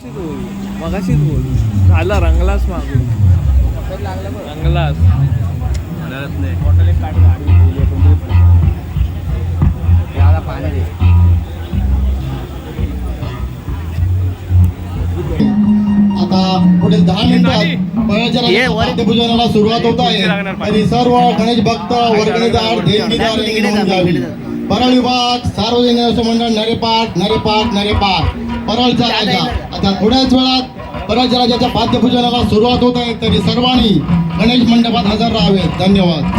मगाशीच बोल झाला रंगलास मागून रंगलास आता पुढील 10 मिनिटात पूजनाला सुरुवात होत आहे आणि सर्व गणेश भक्त वर्गणीचा देणगीदार नोंद घ्यावी. परळ विभाग सार्वजनिक गणेश मंडळ नरेपाट परळचा राजा. आता थोड्याच वेळात परळच्या राजाच्या पाद्यपूजनाला सुरुवात होत आहे तरी सर्वांनी गणेश मंडपात हजर राहावे. धन्यवाद.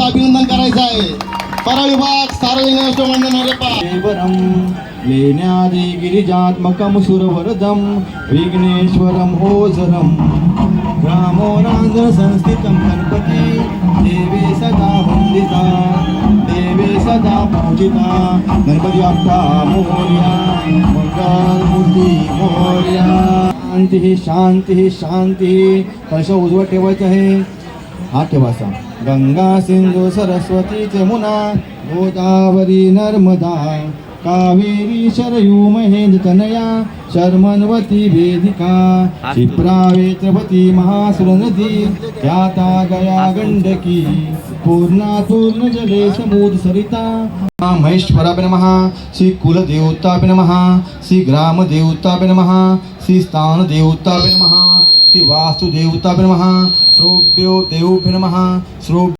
अभिनंदन करायचं आहे. परळ विभाग सार्वजनिक गणेश मंडळ नरेपाट लेण्यादि गिरिजात्मकं सुरवरदं विघ्नेश्वरं ओझरं ग्रामोरांध्र संस्थितं गणपती देवे सदा वंदिता देवे सदा पूजिता गणपती बाप्पा मोरया मंगलमूर्ती मोरया. शांती शांती कलश उजवं ठेवायचं आहे. हा ठेवायचा. गंगा सिंधू सरस्वती जमुना गोदावरी नर्मदा कावेरी शरयू महेंद्र तनया शर्मन्वती वेदिका क्षिप्रा वेत्रवती महासुर नदी ख्याता गया गंडकी पूर्ण जले समुद्र सरिता. महेश्वराय नमः. श्री कुलदेवताय नमः. श्री ग्रामदेवताय नमः. श्री स्थानदेवताय नमः. श्री वास्तुदेवताय नमः. श्रोभ्यो देवभ्यो नमः.